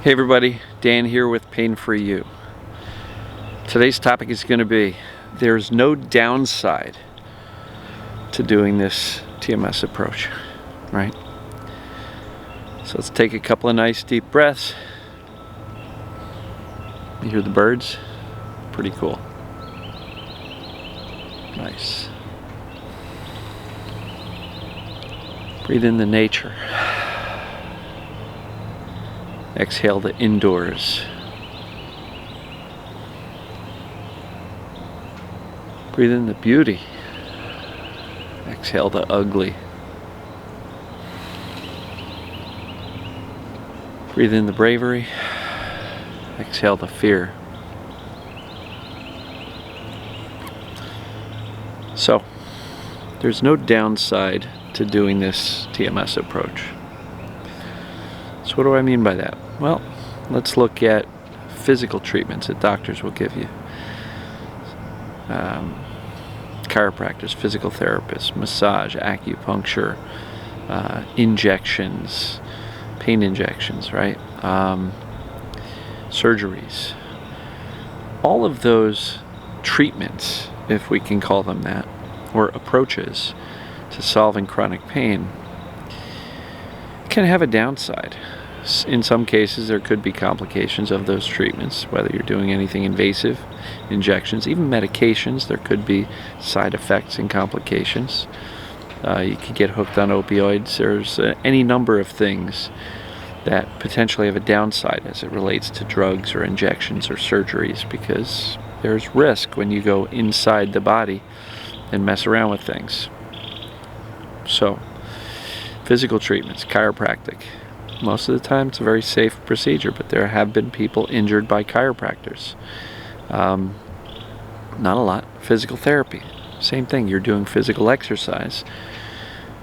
Hey everybody, Dan here with Pain For You. Today's topic is going to be, there's no downside to doing this TMS approach, right? So let's take a couple of nice deep breaths. You hear the birds? Pretty cool. Nice. Breathe in the nature. Exhale the indoors. Breathe in the beauty. Exhale the ugly. Breathe in the bravery. Exhale the fear. So, there's no downside to doing this TMS approach. So what do I mean by that? Well, let's look at physical treatments that doctors will give you. Chiropractors, physical therapists, massage, acupuncture, injections, pain injections, right? Surgeries. All of those treatments, if we can call them that, or approaches to solving chronic pain, can have a downside. In some cases, there could be complications of those treatments, whether you're doing anything invasive, injections, even medications. There could be side effects and complications. You could get hooked on opioids. There's any number of things that potentially have a downside as it relates to drugs or injections or surgeries, because there's risk when you go inside the body and mess around with things. So, physical treatments, chiropractic. Most of the time it's a very safe procedure, but there have been people injured by chiropractors. Not a lot. Physical therapy, same thing. You're doing physical exercise,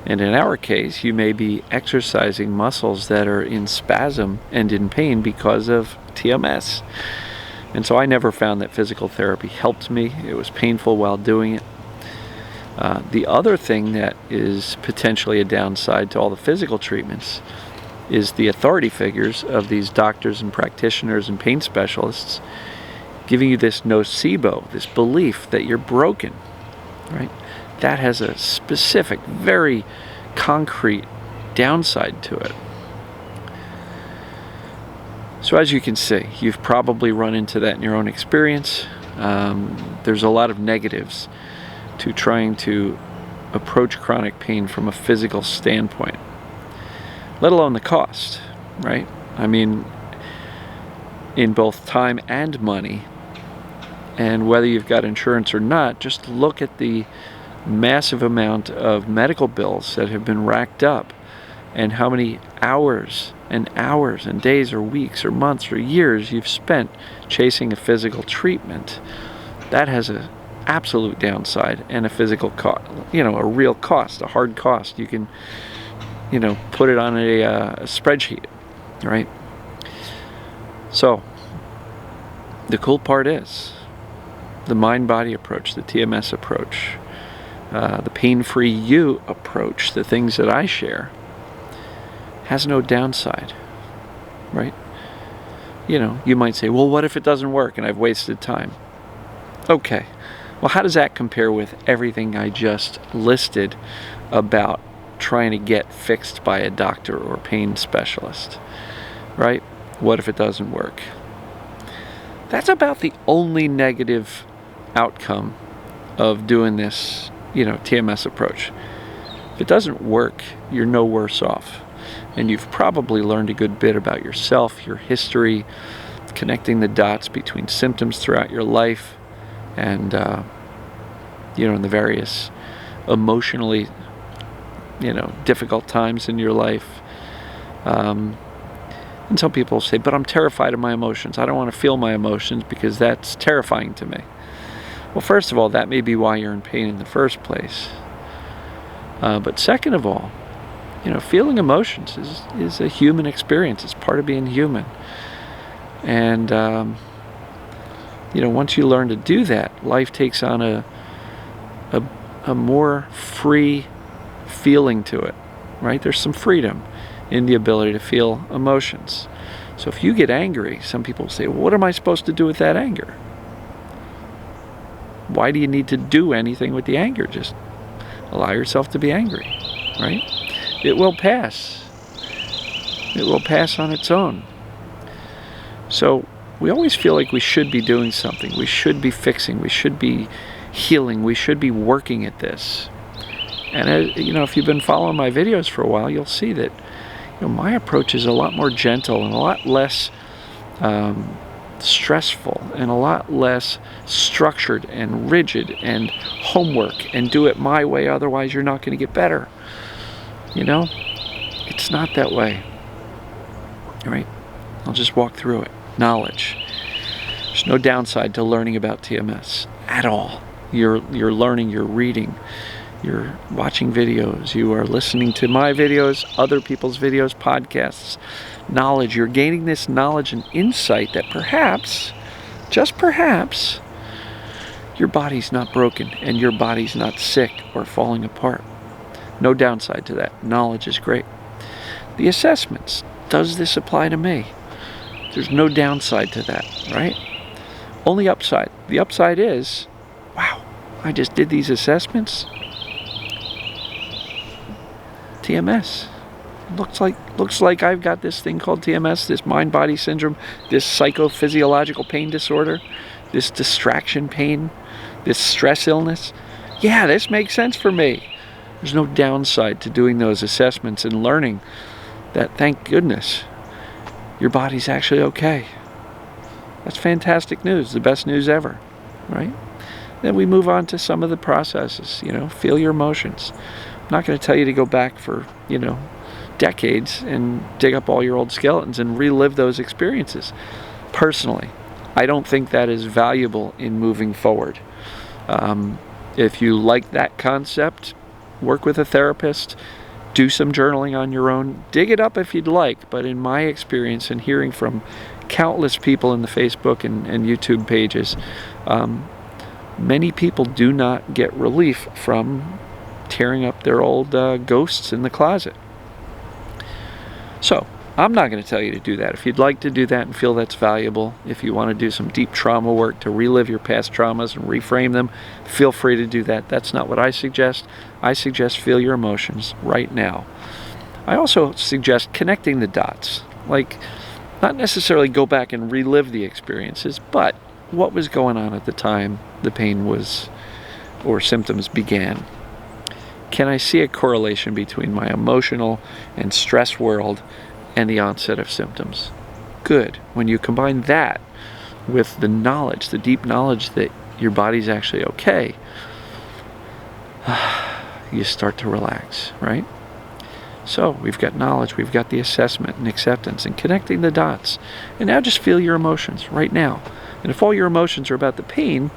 and in our case you may be exercising muscles that are in spasm and in pain because of TMS. And so I never found that physical therapy helped me. It was painful while doing it. The other thing that is potentially a downside to all the physical treatments is the authority figures of these doctors and practitioners and pain specialists giving you this nocebo, this belief that you're broken, right? That has a specific, very concrete downside to it. So as you can see, you've probably run into that in your own experience. There's a lot of negatives to trying to approach chronic pain from a physical standpoint, let alone the cost, right? I mean, in both time and money, and whether you've got insurance or not, just look at the massive amount of medical bills that have been racked up, and how many hours and hours and days or weeks or months or years you've spent chasing a physical treatment. That has an absolute downside and a physical cost, a real cost, a hard cost. You can put it on a spreadsheet, right? So, the cool part is, the Mindbody approach, the TMS approach, the Pain For You approach, the things that I share, has no downside, right? You might say, well, what if it doesn't work and I've wasted time? Okay, well, how does that compare with everything I just listed about trying to get fixed by a doctor or pain specialist, right? What if it doesn't work? That's about the only negative outcome of doing this, TMS approach. If it doesn't work, you're no worse off. And you've probably learned a good bit about yourself, your history, connecting the dots between symptoms throughout your life, and, in the various emotionally difficult times in your life. And some people say, but I'm terrified of my emotions. I don't want to feel my emotions because that's terrifying to me. Well, first of all, that may be why you're in pain in the first place. But second of all, feeling emotions is a human experience. It's part of being human. And, once you learn to do that, life takes on a more free feeling to it, right? There's some freedom in the ability to feel emotions. So if you get angry, some people say, well, what am I supposed to do with that anger? Why do you need to do anything with the anger? Just allow yourself to be angry, right? It will pass. It will pass on its own. So we always feel like we should be doing something. We should be fixing. We should be healing. We should be working at this. And if you've been following my videos for a while, you'll see that my approach is a lot more gentle and a lot less stressful and a lot less structured and rigid and homework and do it my way, otherwise you're not going to get better. It's not that way. All right? I'll just walk through it. Knowledge. There's no downside to learning about TMS at all. You're learning, you're reading, you're watching videos, you are listening to my videos, other people's videos, podcasts. Knowledge. You're gaining this knowledge and insight that perhaps, just perhaps, your body's not broken and your body's not sick or falling apart. No downside to that. Knowledge is great. The assessments. Does this apply to me? There's no downside to that, right? Only upside. The upside is, wow, I just did these assessments. TMS. Looks like I've got this thing called TMS, this mind-body syndrome, this psychophysiological pain disorder, this distraction pain, this stress illness. Yeah, this makes sense for me. There's no downside to doing those assessments and learning that, thank goodness, your body's actually okay. That's fantastic news, the best news ever, right? Then we move on to some of the processes, feel your emotions. I'm not going to tell you to go back for, decades and dig up all your old skeletons and relive those experiences. Personally, I don't think that is valuable in moving forward. If you like that concept, work with a therapist, do some journaling on your own, dig it up if you'd like, but in my experience and hearing from countless people in the Facebook and YouTube pages, many people do not get relief from tearing up their old ghosts in the closet. So, I'm not going to tell you to do that. If you'd like to do that and feel that's valuable, if you want to do some deep trauma work to relive your past traumas and reframe them, feel free to do that. That's not what I suggest. I suggest feel your emotions right now. I also suggest connecting the dots. Like, not necessarily go back and relive the experiences, but what was going on at the time the pain was or symptoms began. Can I see a correlation between my emotional and stress world and the onset of symptoms? Good. When you combine that with the knowledge, the deep knowledge that your body's actually okay, you start to relax, right? So we've got knowledge, we've got the assessment and acceptance and connecting the dots. And now just feel your emotions right now. And if all your emotions are about the pain,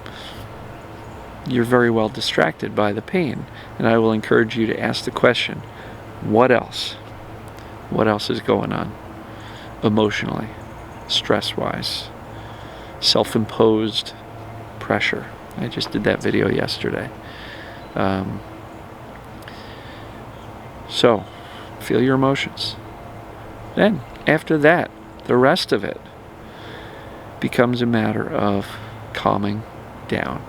you're very well distracted by the pain. And I will encourage you to ask the question, what else? What else is going on emotionally, stress-wise, self-imposed pressure? I just did that video yesterday. So, feel your emotions. Then, after that, the rest of it becomes a matter of calming down.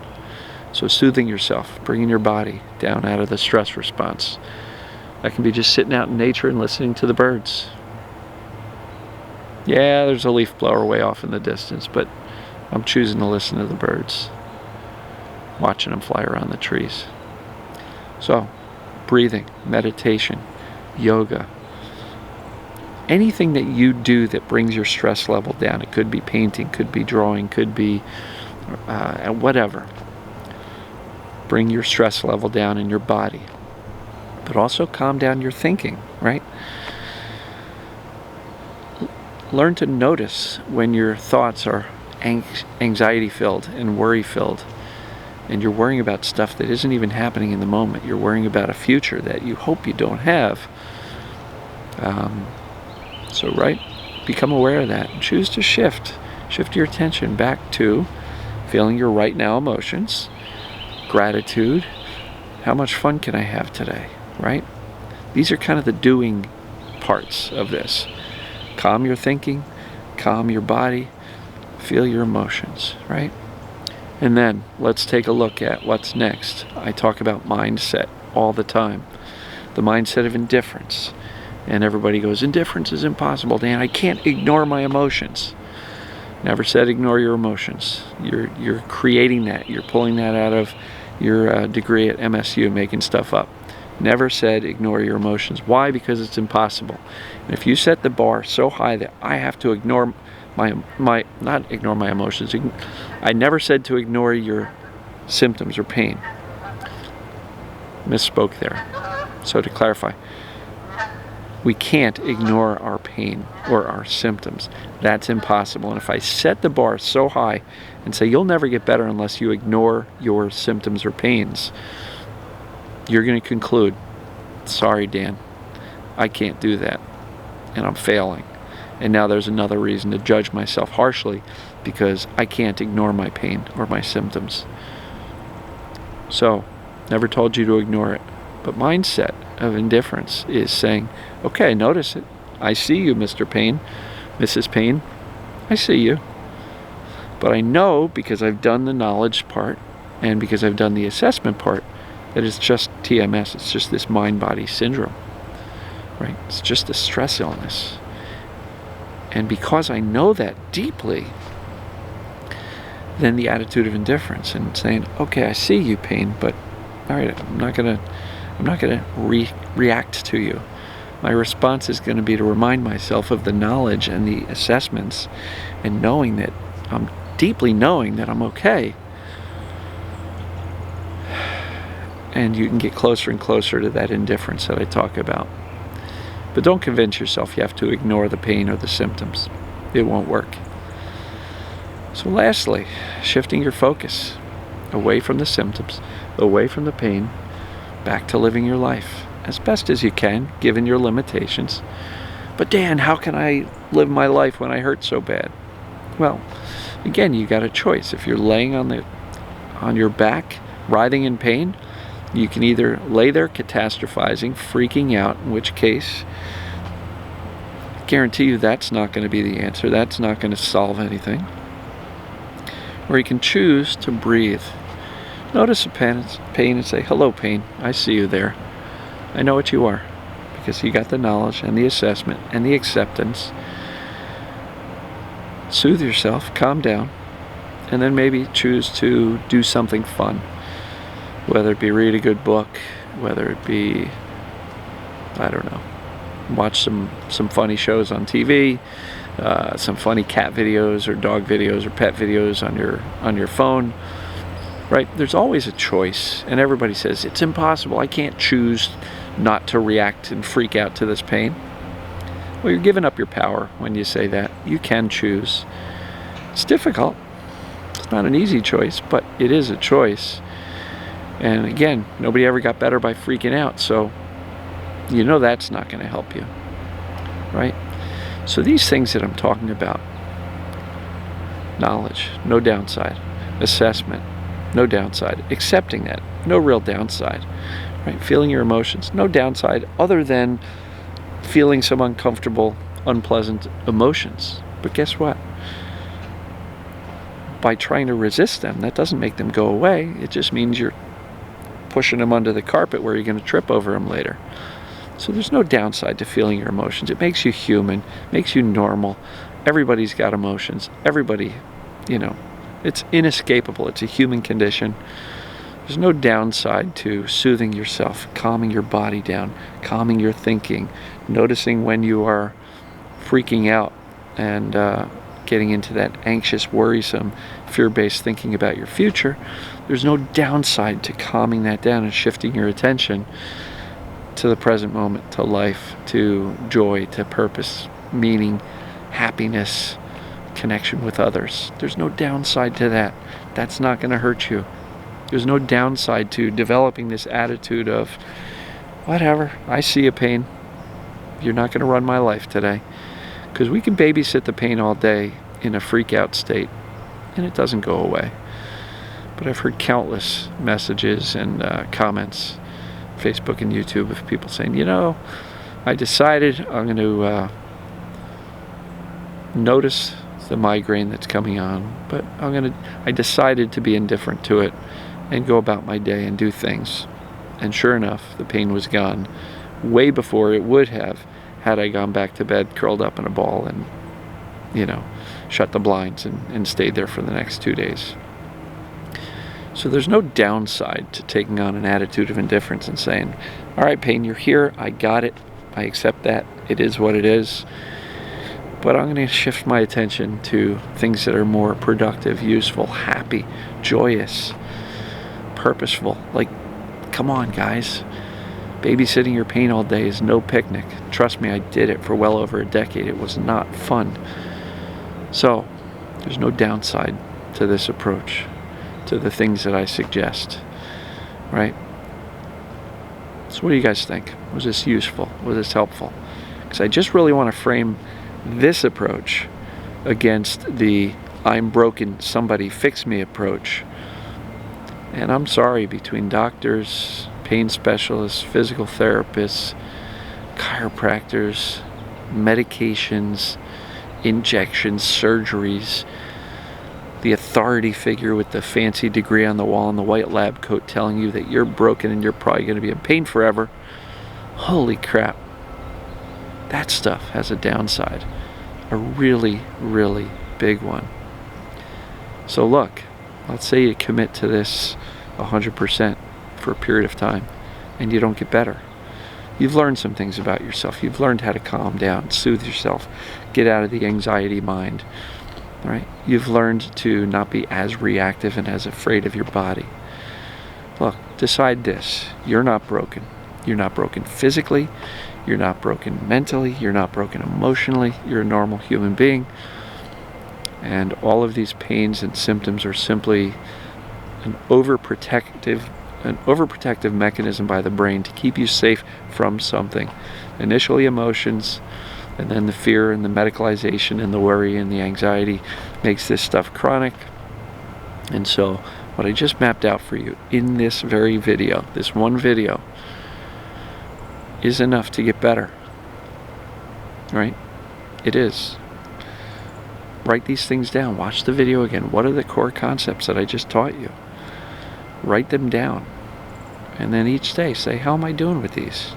So soothing yourself, bringing your body down out of the stress response. That can be just sitting out in nature and listening to the birds. Yeah, there's a leaf blower way off in the distance, but I'm choosing to listen to the birds, watching them fly around the trees. So, breathing, meditation, yoga, anything that you do that brings your stress level down. It could be painting, could be drawing, could be whatever. Bring your stress level down in your body, but also calm down your thinking, right? Learn to notice when your thoughts are anxiety-filled and worry-filled, and you're worrying about stuff that isn't even happening in the moment. You're worrying about a future that you hope you don't have. So, right, become aware of that and choose to shift your attention back to feeling your right now emotions, gratitude, how much fun can I have today, right? These are kind of the doing parts of this. Calm your thinking, calm your body, feel your emotions, right? And then let's take a look at what's next. I talk about mindset all the time. The mindset of indifference. And everybody goes, indifference is impossible, Dan. I can't ignore my emotions. Never said ignore your emotions. You're creating that. You're pulling that out of your degree at MSU, making stuff up. Never said ignore your emotions. Why? Because it's impossible. And if you set the bar so high that I have to ignore not ignore my emotions. I never said to ignore your symptoms or pain. Misspoke there. So to clarify, we can't ignore our pain or our symptoms. That's impossible. And if I set the bar so high and say you'll never get better unless you ignore your symptoms or pains, you're going to conclude, sorry, Dan, I can't do that, and I'm failing. And now there's another reason to judge myself harshly because I can't ignore my pain or my symptoms. So, never told you to ignore it. But mindset of indifference is saying, okay, notice it. I see you, Mr. Pain, Mrs. Pain. I see you. But I know, because I've done the knowledge part and because I've done the assessment part, that it's just TMS. It's just this mind-body syndrome, right? It's just a stress illness. And because I know that deeply, then the attitude of indifference and saying, okay, I see you, pain, but all right, I'm not gonna react to you. My response is going to be to remind myself of the knowledge and the assessments and knowing that I'm deeply knowing that I'm okay. And you can get closer and closer to that indifference that I talk about. But don't convince yourself you have to ignore the pain or the symptoms. It won't work. So lastly, shifting your focus away from the symptoms, away from the pain, back to living your life as best as you can, given your limitations. But Dan, how can I live my life when I hurt so bad? Well, again, you got a choice. If you're laying on your back, writhing in pain, you can either lay there catastrophizing, freaking out, in which case, I guarantee you that's not going to be the answer. That's not going to solve anything. Or you can choose to breathe. Notice the pain and say, hello, pain. I see you there. I know what you are. Because you got the knowledge and the assessment and the acceptance. Soothe yourself, calm down, and then maybe choose to do something fun. Whether it be read a good book, whether it be, I don't know, watch some funny shows on TV, some funny cat videos or dog videos or pet videos on your phone. Right? There's always a choice, and everybody says it's impossible. I can't choose not to react and freak out to this pain. Well, you're giving up your power when you say that. You can choose. It's difficult. It's not an easy choice, but it is a choice. And again, nobody ever got better by freaking out, so you know that's not going to help you, right? So these things that I'm talking about, knowledge, no downside, assessment, no downside, accepting that, no real downside, right? Feeling your emotions, no downside other than feeling some uncomfortable, unpleasant emotions. But guess what? By trying to resist them, that doesn't make them go away. It just means you're pushing them under the carpet where you're going to trip over them later. So there's no downside to feeling your emotions. It makes you human, makes you normal. Everybody's got emotions. Everybody, it's inescapable. It's a human condition. There's no downside to soothing yourself, calming your body down, calming your thinking, noticing when you are freaking out and getting into that anxious, worrisome, fear-based thinking about your future. There's no downside to calming that down and shifting your attention to the present moment, to life, to joy, to purpose, meaning, happiness, connection with others. There's no downside to that. That's not going to hurt you. There's no downside to developing this attitude of, whatever, I see a pain. You're not going to run my life today. Because we can babysit the pain all day in a freak out state, and it doesn't go away. But I've heard countless messages and comments, Facebook and YouTube, of people saying, I decided I'm going to notice the migraine that's coming on, but I decided to be indifferent to it and go about my day and do things. And sure enough, the pain was gone way before it would have had I gone back to bed, curled up in a ball, and, you know, shut the blinds and stayed there for the next 2 days. So there's no downside to taking on an attitude of indifference and saying, all right, pain, you're here, I got it, I accept that, it is what it is, but I'm going to shift my attention to things that are more productive, useful, happy, joyous, purposeful. Like, come on, guys. Babysitting your pain all day is no picnic. Trust me, I did it for well over a decade. It was not fun. So, there's no downside to this approach, to the things that I suggest, right? So what do you guys think? Was this useful? Was this helpful? Because I just really want to frame this approach against the I'm broken, somebody fix me approach. And I'm sorry, between doctors, pain specialists, physical therapists, chiropractors, medications, injections, surgeries, the authority figure with the fancy degree on the wall and the white lab coat telling you that you're broken and you're probably going to be in pain forever. Holy crap. That stuff has a downside. A really, really big one. So look, let's say you commit to this 100% for a period of time and you don't get better. You've learned some things about yourself. You've learned how to calm down, soothe yourself, get out of the anxiety mind. Right? You've learned to not be as reactive and as afraid of your body. Look, decide this. You're not broken. You're not broken physically. You're not broken mentally. You're not broken emotionally. You're a normal human being. And all of these pains and symptoms are simply an overprotective mechanism by the brain to keep you safe from something. Initially emotions, and then the fear and the medicalization and the worry and the anxiety makes this stuff chronic. And so what I just mapped out for you in this very video, this one video, is enough to get better. Right? It is. Write these things down. Watch the video again. What are the core concepts that I just taught you? Write them down. And then each day say, how am I doing with these?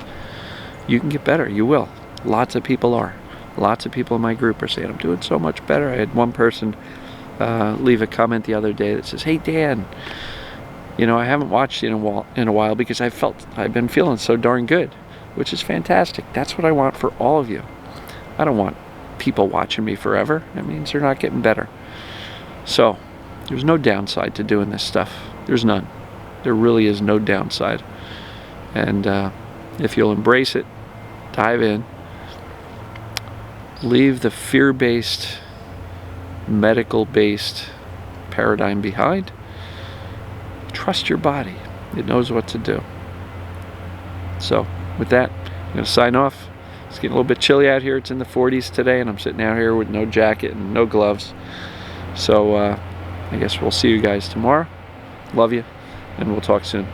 You can get better. You will. Lots of people are. Lots of people in my group are saying, I'm doing so much better. I had one person leave a comment the other day that says, hey, Dan, you know, I haven't watched you in a while because I've been feeling so darn good, which is fantastic. That's what I want for all of you. I don't want people watching me forever. That means they're not getting better. So there's no downside to doing this stuff. There's none. There really is no downside. And if you'll embrace it, dive in, leave the fear-based, medical-based paradigm behind. Trust your body. It knows what to do. So, with that, I'm going to sign off. It's getting a little bit chilly out here. It's in the 40s today, and I'm sitting out here with no jacket and no gloves. So, I guess we'll see you guys tomorrow. Love you, and we'll talk soon.